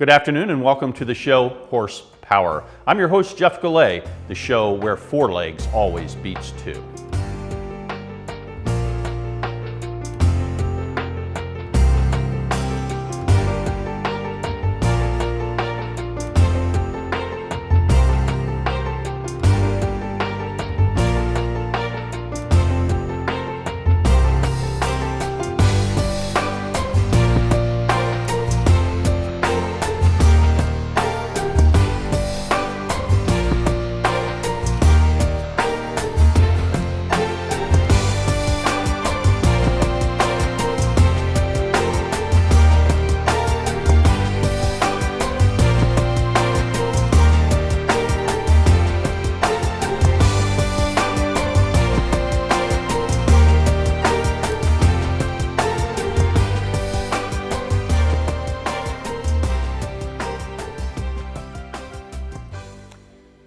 Good afternoon and welcome to the show Horsepower. I'm your host Jeff Goulet, the show where four legs always beats two.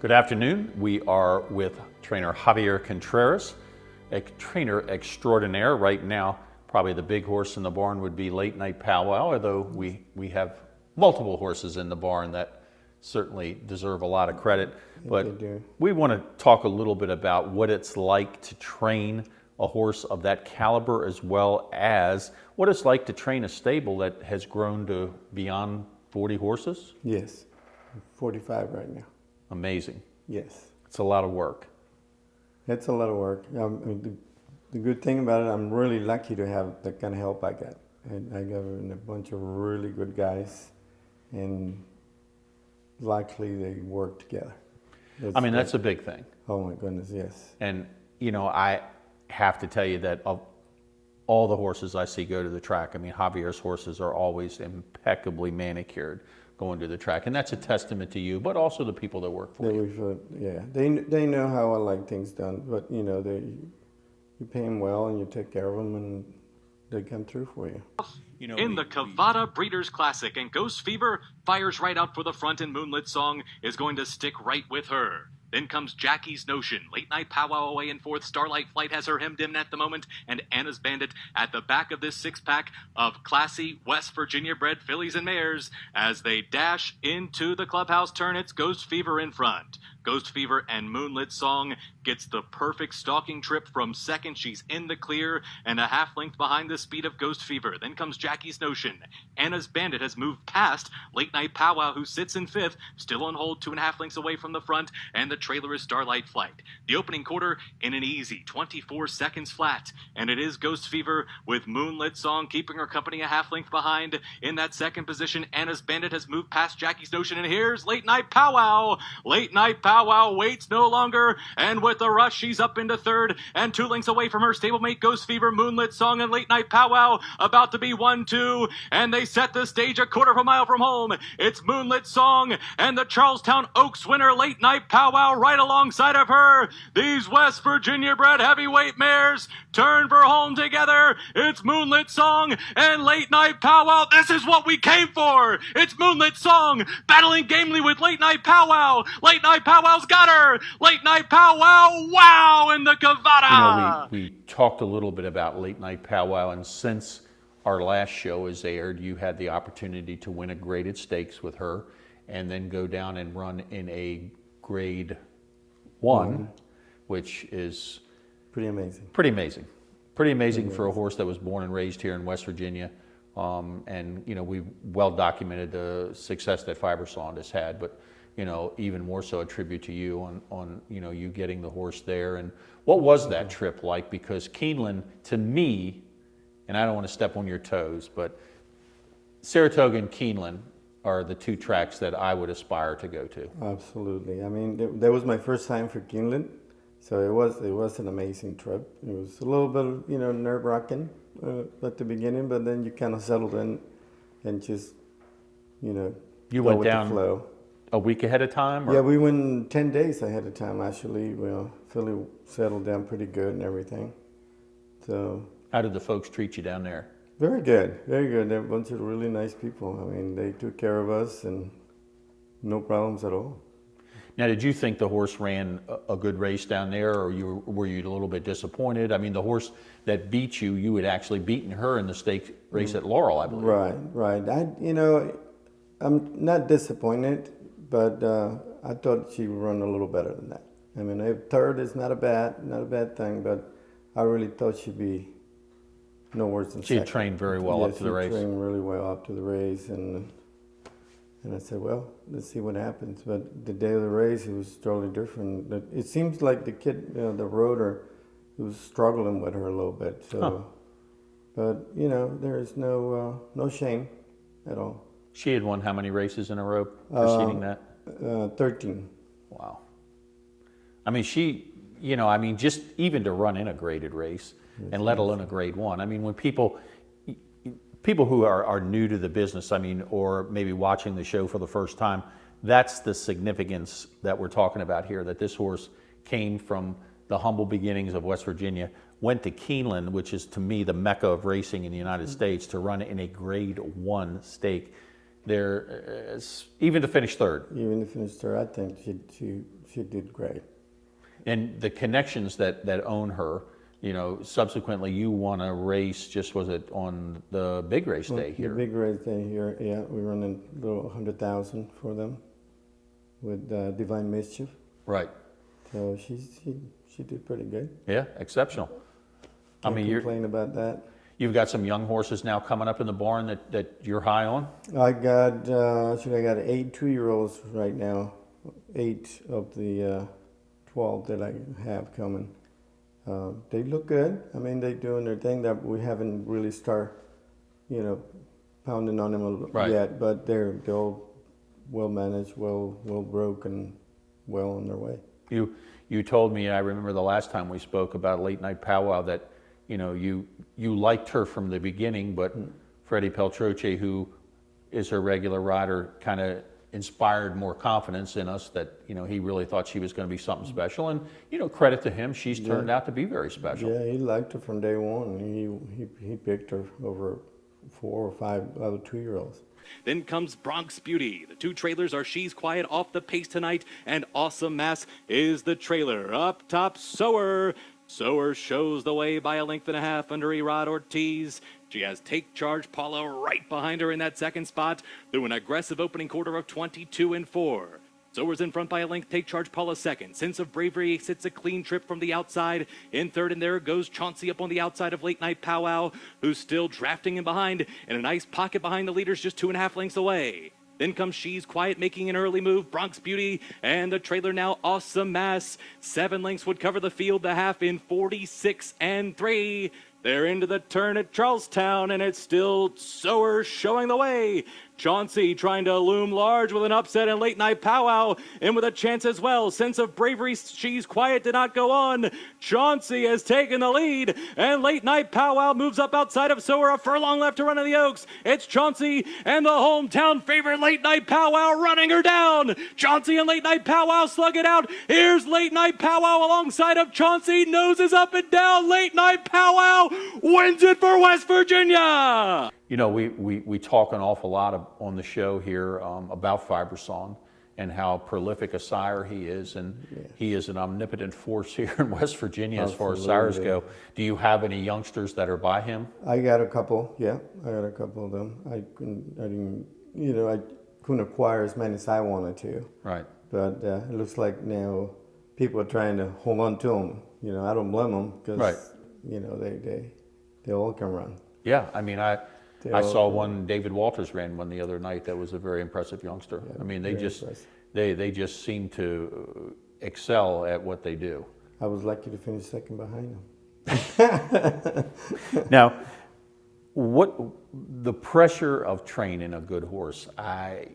Good afternoon. We are with trainer Javier Contreras, a trainer extraordinaire. Right now, probably the big horse in the barn would be Late Night Powwow, although we have multiple horses in the barn that certainly deserve a lot of credit. But we want to talk a little bit about what it's like to train a horse of that caliber, as well as what it's like to train a stable that has grown to beyond 40 horses. Yes, 45 right now. Amazing. Yes. It's a lot of work. It's a lot of work. The good thing about it, I'm really lucky to have the kind of help I got. I got a bunch of really good guys, and luckily they work together. That's a big thing. Oh my goodness, yes. And, I have to tell you that of all the horses I see go to the track, Javier's horses are always impeccably manicured going to the track, and that's a testament to you, but also the people that work for you. They know how I like things done, but you pay them well and you take care of them, and they come through for you. In the Cavada Breeders' Classic, and Ghost Fever fires right out for the front, and Moonlit Song is going to stick right with her. Then comes Jackie's Notion. Late Night Powwow away in fourth. Starlight Flight has her hemmed in at the moment. And Anna's Bandit at the back of this six-pack of classy West Virginia-bred fillies and mares. As they dash into the clubhouse turn, it's Ghost Fever in front. Ghost Fever and Moonlit Song gets the perfect stalking trip from second. She's in the clear and a half length behind the speed of Ghost Fever. Then comes Jackie's Notion. Anna's Bandit has moved past Late Night Powwow, who sits in fifth, still on hold 2.5 lengths away from the front, and the trailer is Starlight Flight. The opening quarter in an easy 24 seconds flat, and it is Ghost Fever with Moonlit Song keeping her company a half length behind. In that second position, Anna's Bandit has moved past Jackie's Notion, and here's Late Night Powwow. Late Night Powwow waits no longer, and with a rush she's up into third, and 2 lengths away from her stablemate Ghost Fever. Moonlit Song and Late Night Powwow about to be 1-2, and they set the stage a quarter of a mile from home. It's Moonlit Song and the Charlestown Oaks winner Late Night Powwow right alongside of her. These West Virginia bred heavyweight mares turn for home together. It's Moonlit Song and Late Night Powwow. This is what we came for. It's Moonlit Song battling gamely with Late Night Powwow. Late Night Powwow's got her. Late Night Powwow, wow, in the Cavada. We talked a little bit about Late Night Powwow, and since our last show is aired, you had the opportunity to win a graded stakes with her and then go down and run in a grade 1, which is pretty amazing. Pretty amazing for a horse that was born and raised here in West Virginia. We well documented the success that Fibersond has had, but even more so a tribute to you on you getting the horse there. And what was that trip like? Because Keeneland, to me, and I don't want to step on your toes, but Saratoga and Keeneland are the two tracks that I would aspire to go to. Absolutely. That was my first time for Keeneland, so it was an amazing trip. It was a little bit, nerve-wracking at the beginning, but then you kind of settled in and just, you went down the flow. A week ahead of time? Or? Yeah, we went 10 days ahead of time, actually. Philly settled down pretty good and everything. So. How did the folks treat you down there? Very good, very good. They're a bunch of really nice people. They took care of us and no problems at all. Now, did you think the horse ran a good race down there, or were you a little bit disappointed? The horse that beat you, you had actually beaten her in the stakes race at Laurel, I believe. Right. I'm not disappointed, but I thought she would run a little better than that. I mean, third is not a bad thing, but I really thought she'd be no worse than She had second. trained very well up to the race. She trained really well up to the race, and I said, well, let's see what happens. But the day of the race, it was totally different. It seems like the kid, the roader, was struggling with her a little bit. So, but there is no shame at all. She had won how many races in a row preceding that? 13. Wow. I mean, just even to run in a graded race, and let alone a grade one. I mean, when people who are new to the business, I mean, or maybe watching the show for the first time, that's the significance that we're talking about here, that this horse came from the humble beginnings of West Virginia, went to Keeneland, which is to me the mecca of racing in the United States, to run in a grade one stake. Even to finish third. Even to finish third, I think she did great. And the connections that own her, subsequently you won a race, was it on the big race day here? The big race day here, yeah. We run a little 100,000 for them with Divine Mischief. Right. So she did pretty good. Yeah, exceptional. Can't complain about that. You've got some young horses now coming up in the barn that you're high on? I got 8 2-year-olds right now. 8 of the 12 that I have coming. They look good. I mean, they're doing their thing. That we haven't really pounding on them yet, but they're all well managed, well broken, well on their way. You told me, I remember the last time we spoke about Late Night Powwow, that you liked her from the beginning, but Freddie Peltroche, who is her regular rider, kind of inspired more confidence in us that he really thought she was going to be something special, and credit to him, she's turned out to be very special. Yeah, he liked her from day one. He picked her over 4 or 5 other 2-year-olds. Then comes Bronx Beauty. The 2 trailers are She's Quiet off the pace tonight, and Awesome Mass is the trailer. Up top, Sower. Sower shows the way by 1.5 lengths under Erod Ortiz. She has Take Charge Paula right behind her in that second spot through an aggressive opening quarter of 22 4. Sower's in front by 1 length, Take Charge Paula second. Sense of Bravery sits a clean trip from the outside. In third, and there goes Chauncey up on the outside of Late Night Powwow, who's still drafting in behind, and a nice pocket behind the leaders just 2.5 lengths away. Then comes She's Quiet making an early move, Bronx Beauty, and the trailer now Awesome Mass. 7 lengths would cover the field, the half in 46 3. They're into the turn at Charlestown, and it's still Sower showing the way. Chauncey trying to loom large with an upset in Late Night Powwow, and with a chance as well. Sense of Bravery, She's Quiet did not go on. Chauncey has taken the lead, and Late Night Powwow moves up outside of Sower. A furlong left to run in the Oaks. It's Chauncey and the hometown favorite Late Night Powwow running her down. Chauncey and Late Night Powwow slug it out. Here's Late Night Powwow alongside of Chauncey. Noses up and down. Late Night Powwow wins it for West Virginia. We talk an awful lot on the show here about Fibersong and how prolific a sire he is, and he is an omnipotent force here in West Virginia as far as sires go. Do you have any youngsters that are by him? I got a couple, yeah. I got a couple of them. I couldn't acquire as many as I wanted to. Right. But it looks like now people are trying to hold on to them. I don't blame them because they all can run. Yeah, I mean, I saw one, David Walters ran one the other night that was a very impressive youngster. Yeah, I mean, they just seem to excel at what they do. I was lucky to finish second behind them. Now, what the pressure of training a good horse, I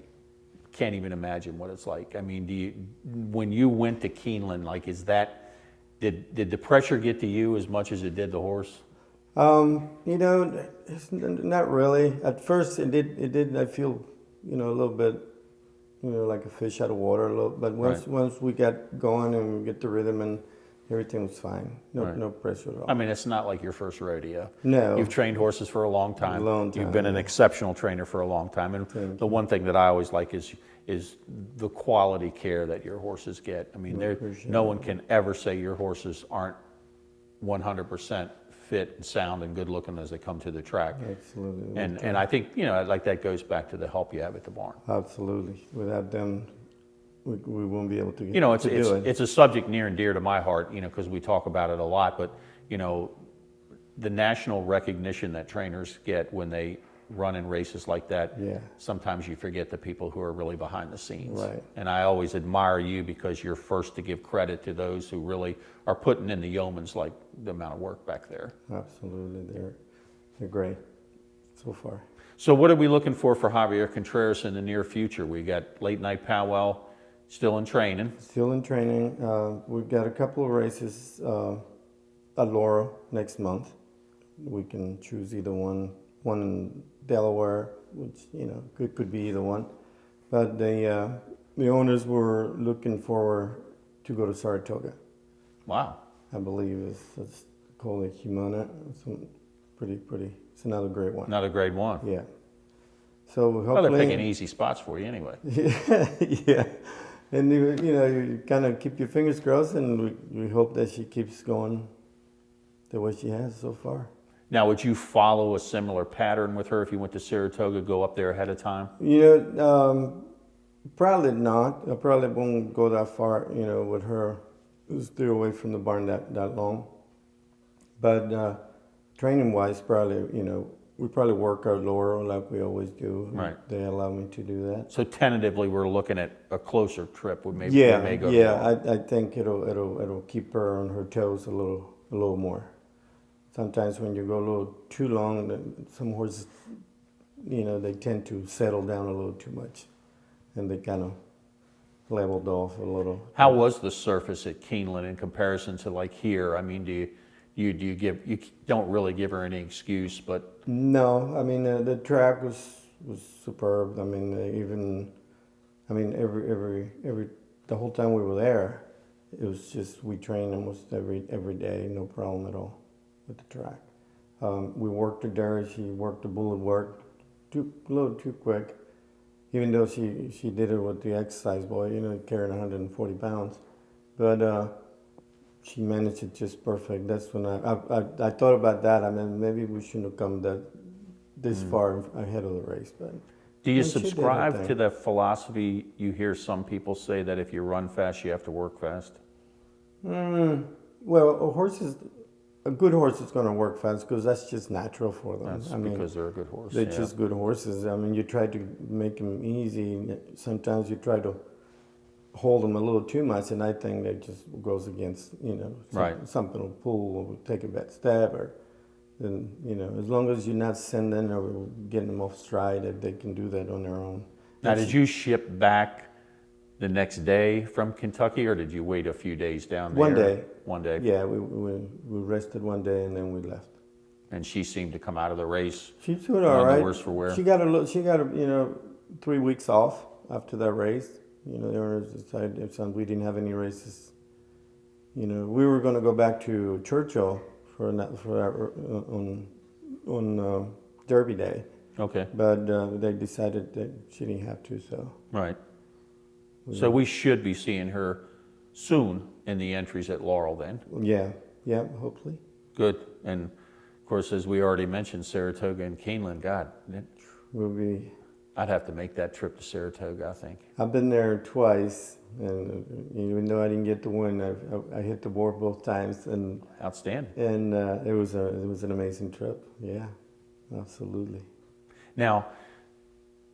can't even imagine what it's like. I mean, when you went to Keeneland, did the pressure get to you as much as it did the horse? It's not really. At first, it did. I feel, a little bit, like a fish out of water a little. But once we got going and we get the rhythm and everything was fine. No pressure at all. I mean, it's not like your first rodeo. No. You've trained horses for a long time. You've been an exceptional trainer for a long time. And the one thing that I always like is the quality care that your horses get. I mean, no one can ever say your horses aren't 100% fit and sound and good looking as they come to the track. Absolutely. And I think, you know, like that goes back to the help you have at the barn. Absolutely. Without them, we won't be able to. You know, to do it. it's a subject near and dear to my heart, you know, because we talk about it a lot. But, you know, the national recognition that trainers get when they run in races like that, Yeah. sometimes you forget the people who are really behind the scenes. Right. And I always admire you because you're first to give credit to those who really are putting in the yeomans, like the amount of work back there. Absolutely, they're great so far. So what are we looking for Javier Contreras in the near future? We got late night powwow still in training. Still in training. We've got a couple of races at Laurel next month. We can choose either one in Delaware, which, you know, could be either one. But the owners were looking forward to go to Saratoga. Wow. I believe it's called a Humana. It's pretty. It's another great one. Another grade one. Yeah. So hopefully. Well, they're picking easy spots for you anyway. Yeah. And you know, you kind of keep your fingers crossed, and we hope that she keeps going the way she has so far. Now, would you follow a similar pattern with her if you went to Saratoga, go up there ahead of time? You know, probably not. I probably won't go that far, you know, with her. Stay away from the barn that long. But training-wise, probably, you know, we probably work our Laurel like we always do. Right. They allow me to do that. So tentatively, we're looking at a closer trip. We may go. Yeah. I think it'll keep her on her toes a little more. Sometimes when you go a little too long, some horses, you know, they tend to settle down a little too much, and they kind of leveled off a little. How was the surface at Keeneland in comparison to like here? I mean, do you don't really give her any excuse, but No, I mean the track was superb. I mean every the whole time we were there, it was just we trained almost every day, no problem at all with the track. We worked her there. She worked the bullet work a little too quick, even though she did it with the exercise boy, you know, carrying 140 pounds, but she managed it just perfect. That's when I thought about that. I mean, maybe we shouldn't have come this far ahead of the race, but. do you she did her subscribe thing. to the philosophy you hear some people say that if you run fast, you have to work fast? Well, a good horse is going to work fast because that's just natural for them. That's because they're a good horse. They're yeah. just good horses. I mean, you try to make them easy. Sometimes you try to hold them a little too much, and I think that just goes against, you know, Right. something will pull or take a bad stab, or then, you know, as long as you're not sending or getting them off stride, that they can do that on their own. Now, did you ship back the next day from Kentucky, or did you wait a few days down there? One day. One day. Yeah, we rested one day and then we left. And she seemed to come out of the race. She's doing None all the right. worse for wear. She got you know, 3 weeks off after that race. You know, the owners decided we didn't have any races. You know, we were going to go back to Churchill on Derby Day, Okay. but they decided that she didn't have to. So Right. So we should be seeing her soon in the entries at Laurel then. yeah, hopefully. Good. And of course, as we already mentioned, Saratoga and Keeneland, God, We'll be. I'd have to make that trip to Saratoga, I think. I've been there twice, and even though I didn't get to win, I hit the board both times, and Outstanding. it was an amazing trip. Yeah, absolutely. Now,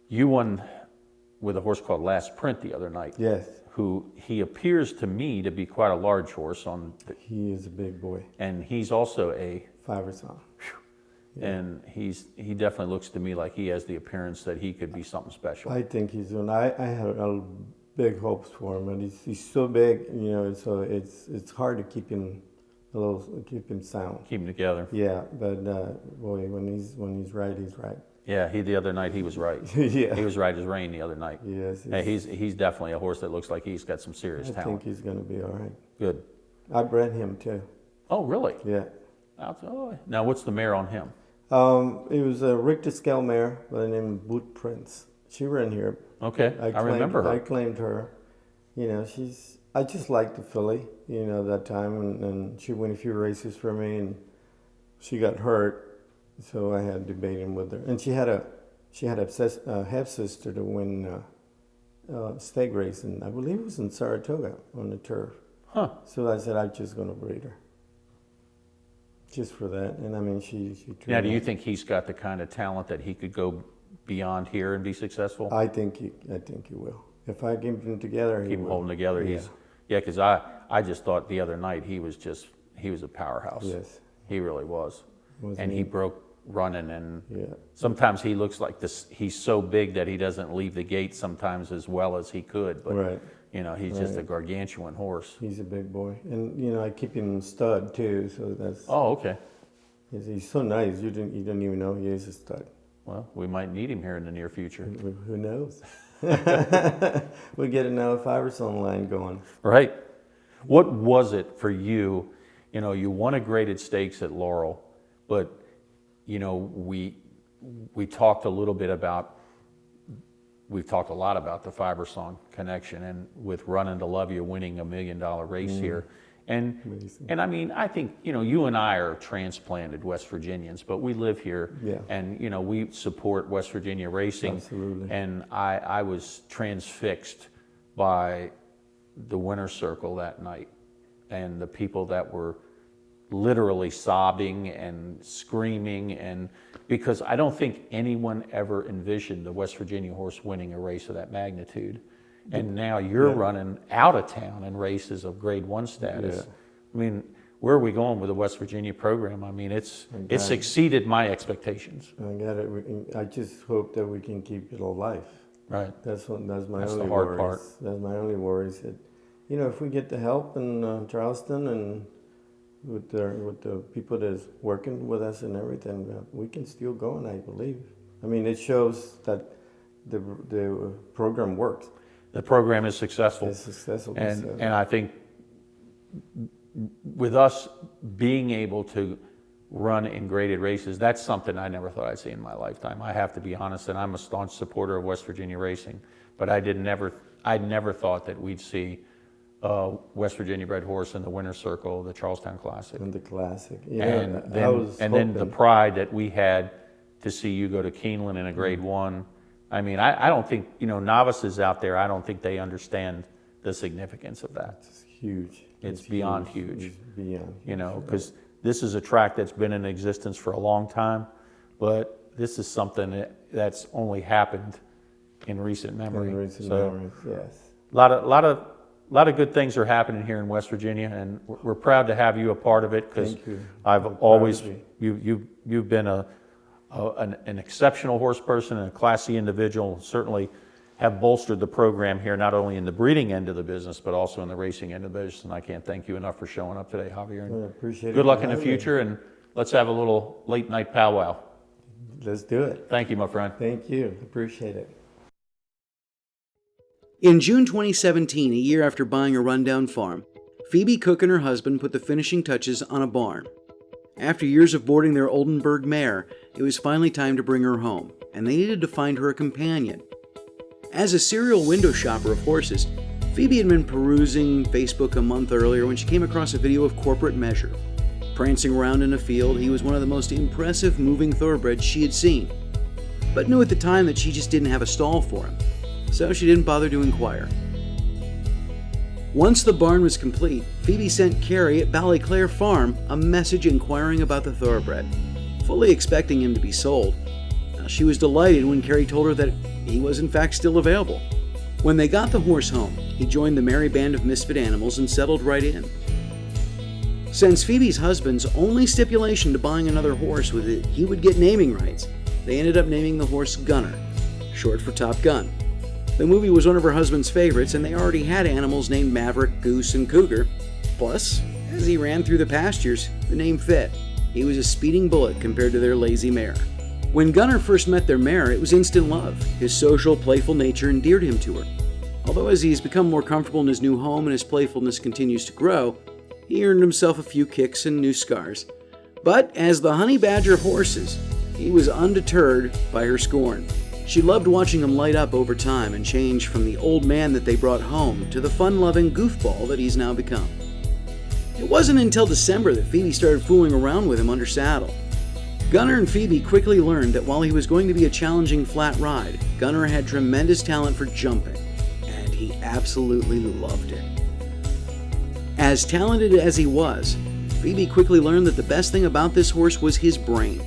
you won with a horse called Last Print the other night. Yes, He appears to me to be quite a large horse he is a big boy. and he's also a, 5 or something. and he definitely looks to me like he has the appearance that he could be something special. I think he's doing. I had big hopes for him, and he's so big, you know. So it's hard to keep him sound. Keep him together. Yeah, but boy, when he's right, he's right. Yeah, the other night he was right. Yeah. He was right as rain the other night. Yes. Hey, he's definitely a horse that looks like he's got some serious I talent. think he's going to be all right. Good. I bred him too. Oh, really? Yeah. Now, what's the mare on him? It was a Richter scale mare by the name of Boot Prince. She ran here. Okay, I remember her. I claimed her. You know, I just liked the filly, you know, that time, and she won a few races for me, and she got hurt, so I had debating with her. And she had a half sister to win stag racing. I believe it was in Saratoga on the turf. Huh. So I said I'm just going to breed her, just for that. And I mean, she. Now, do you think he's got the kind of talent that he could go beyond here and be successful? I think he will. If I keep them together, he Keep them will. holding together. Yeah. Because I just thought the other night he was a powerhouse. Yes. He really was. Wasn't He broke running, and Yeah. sometimes he looks like this. He's so big that he doesn't leave the gate sometimes as well as he could. But Right. he's just a gargantuan horse. He's a big boy, and I keep him stud too. So that's. Oh, okay. He's so nice. You don't even know he is a stud. Well, we might need him here in the near future. Who knows? We'll get another Fibersong line going. Right. What was it for you? You won a graded stakes at Laurel, but we talked a little bit about, we've talked a lot about the Fibersong connection, and with Running to Love You winning $1 million race here. And Amazing. I mean, I think, you and I are transplanted West Virginians, but we live here. Yeah. And, we support West Virginia racing. Absolutely. And I was transfixed by the winner's circle that night, and the people that were literally sobbing and screaming, and because I don't think anyone ever envisioned the West Virginia horse winning a race of that magnitude. And now you're running out of town in races of grade 1 status. Yeah. I mean, where are we going with the West Virginia program? I mean, it's exceeded my expectations. I got it. I just hope that we can keep it alive. Right. That's my That's only the hard worries. part. That's my only worries. That, if we get the help in Charleston and with the people that's working with us and everything, we can still go. And I believe. I mean, it shows that the program works. The program is successful. It's successful. And I think with us being able to run in graded races, that's something I never thought I'd see in my lifetime. I have to be honest, and I'm a staunch supporter of West Virginia racing, but I never thought that we'd see a West Virginia bred horse in the winner's circle, the Charlestown Classic. And the Classic. And then the pride that we had to see you go to Keeneland in a grade 1. I mean, I don't think, novices out there, I don't think they understand the significance of that. It's huge. It's beyond huge. It's beyond huge. Because this is a track that's been in existence for a long time, but this is something that's only happened in recent memory. In recent So memories, yes. a lot of good things are happening here in West Virginia, and we're proud to have you a part of it, because Thank you. I've I'm always, proud you've been an exceptional horse person and a classy individual. Certainly have bolstered the program here, not only in the breeding end of the business, but also in the racing end of the business. And I can't thank you enough for showing up today, Javier. And I appreciate it. good luck for in the having me. future, and let's have a little late night powwow. Let's do it. Thank you, my friend. Thank you. Appreciate it. In June 2017, a year after buying a rundown farm, Phoebe Cook and her husband put the finishing touches on a barn. After years of boarding their Oldenburg mare, it was finally time to bring her home, and they needed to find her a companion. As a serial window shopper of horses, Phoebe had been perusing Facebook a month earlier when she came across a video of Corporate Measure. Prancing around in a field, he was one of the most impressive moving thoroughbreds she had seen, but knew at the time that she just didn't have a stall for him, so she didn't bother to inquire. Once the barn was complete, Phoebe sent Carrie at Ballyclare Farm a message inquiring about the thoroughbred, fully expecting him to be sold. Now, she was delighted when Carrie told her that he was in fact still available. When they got the horse home, he joined the merry band of misfit animals and settled right in. Since Phoebe's husband's only stipulation to buying another horse was that he would get naming rights, they ended up naming the horse Gunner, short for Top Gun. The movie was one of her husband's favorites, and they already had animals named Maverick, Goose, and Cougar. Plus, as he ran through the pastures, the name fit. He was a speeding bullet compared to their lazy mare. When Gunner first met their mare, it was instant love. His social, playful nature endeared him to her. Although as he's become more comfortable in his new home and his playfulness continues to grow, he earned himself a few kicks and new scars. But as the honey badger of horses, he was undeterred by her scorn. She loved watching him light up over time and change from the old man that they brought home to the fun-loving goofball that he's now become. It wasn't until December that Phoebe started fooling around with him under saddle. Gunnar and Phoebe quickly learned that while he was going to be a challenging flat ride, Gunnar had tremendous talent for jumping, and he absolutely loved it. As talented as he was, Phoebe quickly learned that the best thing about this horse was his brain.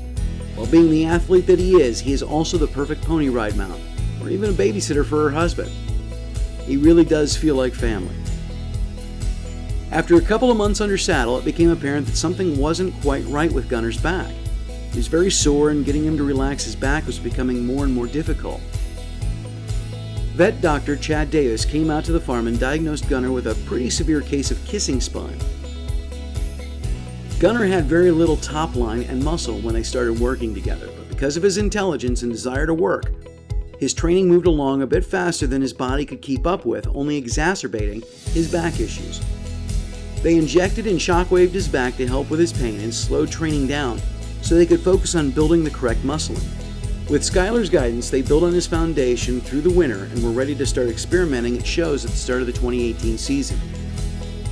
While being the athlete that he is also the perfect pony ride mount, or even a babysitter for her husband. He really does feel like family. After a couple of months under saddle, it became apparent that something wasn't quite right with Gunnar's back. He was very sore, and getting him to relax his back was becoming more and more difficult. Vet doctor Chad Davis came out to the farm and diagnosed Gunnar with a pretty severe case of kissing spine. Gunnar had very little top line and muscle when they started working together, but because of his intelligence and desire to work, his training moved along a bit faster than his body could keep up with, only exacerbating his back issues. They injected and shockwaved his back to help with his pain and slowed training down so they could focus on building the correct muscling. With Skylar's guidance, they built on his foundation through the winter and were ready to start experimenting at shows at the start of the 2018 season.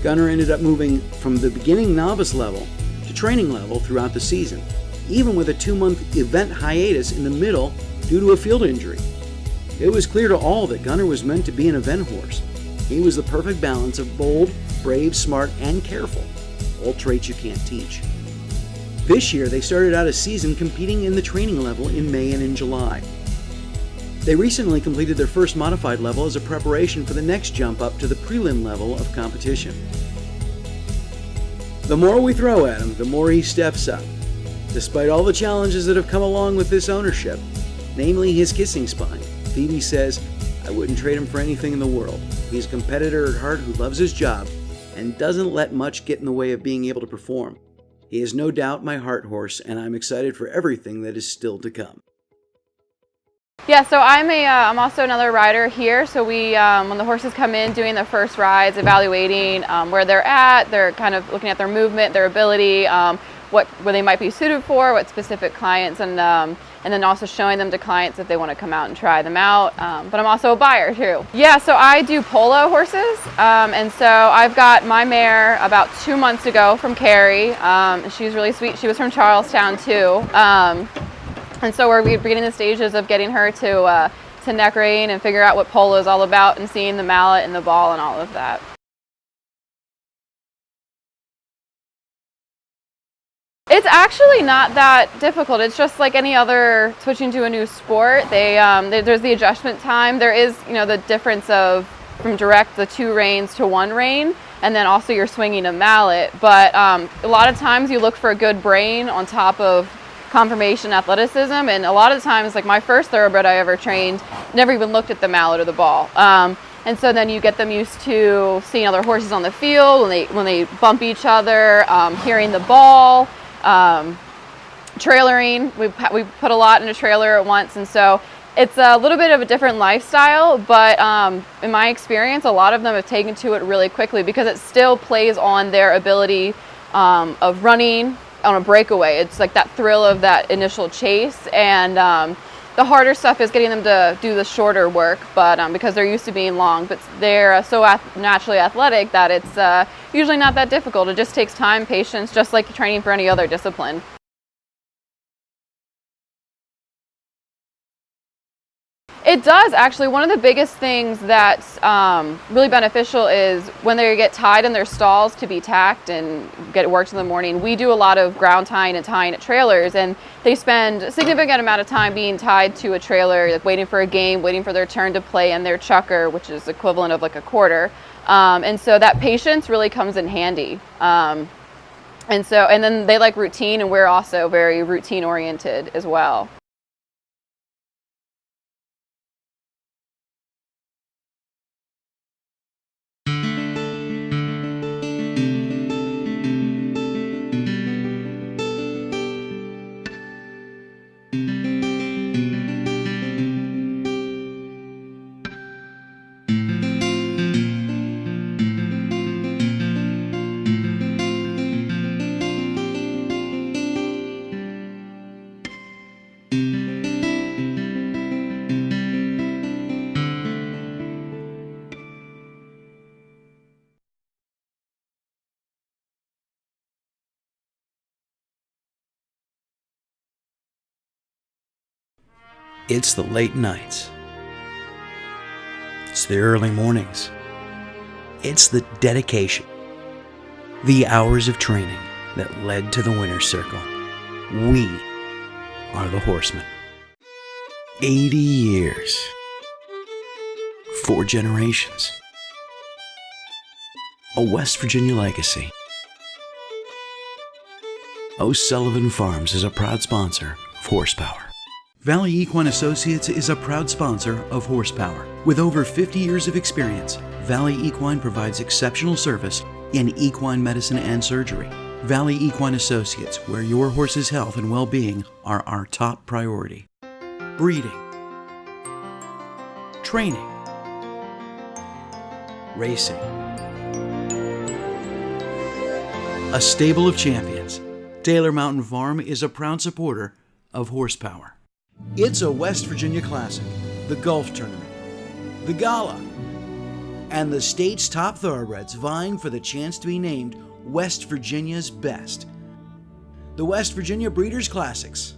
Gunnar ended up moving from the beginning novice level to training level throughout the season, even with a 2-month event hiatus in the middle due to a field injury. It was clear to all that Gunnar was meant to be an event horse. He was the perfect balance of bold, brave, smart, and careful, all traits you can't teach. This year, they started out a season competing in the training level in May and in July. They recently completed their first modified level as a preparation for the next jump up to the prelim level of competition. The more we throw at him, the more he steps up. Despite all the challenges that have come along with this ownership, namely his kissing spine, Phoebe says, "I wouldn't trade him for anything in the world. He's a competitor at heart who loves his job and doesn't let much get in the way of being able to perform. He is no doubt my heart horse, and I'm excited for everything that is still to come." Yeah, so I'm also another rider here. So we, when the horses come in, doing the first rides, evaluating where they're at. They're kind of looking at their movement, their ability, what they might be suited for, what specific clients, and then also showing them to clients if they want to come out and try them out. But I'm also a buyer too. Yeah, so I do polo horses, and so I've got my mare about 2 months ago from Carrie. She's really sweet. She was from Charlestown too. And so we're beginning the stages of getting her to neck rein and figure out what polo is all about and seeing the mallet and the ball and all of that. It's actually not that difficult. It's just like any other switching to a new sport. There's the adjustment time. There is, the difference of from direct the 2 reins to 1 rein, and then also you're swinging a mallet. But a lot of times you look for a good brain on top of conformation athleticism, and a lot of times, like my first thoroughbred I ever trained never even looked at the mallet or the ball, and so then you get them used to seeing other horses on the field when they bump each other, hearing the ball, trailering. We put a lot in a trailer at once, and so it's a little bit of a different lifestyle, but in my experience a lot of them have taken to it really quickly because it still plays on their ability of running on a breakaway. It's like that thrill of that initial chase, and the harder stuff is getting them to do the shorter work, but because they're used to being long, but they're so naturally athletic that it's usually not that difficult. It just takes time, patience, just like training for any other discipline. It does, actually. One of the biggest things that's really beneficial is when they get tied in their stalls to be tacked and get worked in the morning. We do a lot of ground tying and tying at trailers, and they spend a significant amount of time being tied to a trailer, like waiting for a game, waiting for their turn to play in their chucker, which is equivalent of like a quarter. And so that patience really comes in handy. And then they like routine, and we're also very routine oriented as well. It's the late nights. It's the early mornings. It's the dedication. The hours of training that led to the winner's circle. We are the Horsemen. 80 years. 4 generations. A West Virginia legacy. O'Sullivan Farms is a proud sponsor of Horsepower. Valley Equine Associates is a proud sponsor of Horsepower. With over 50 years of experience, Valley Equine provides exceptional service in equine medicine and surgery. Valley Equine Associates, where your horse's health and well-being are our top priority. Breeding, training, racing. A stable of champions, Taylor Mountain Farm is a proud supporter of Horsepower. It's a West Virginia Classic, the Golf Tournament, the Gala, and the state's top thoroughbreds vying for the chance to be named West Virginia's best. The West Virginia Breeders' Classics,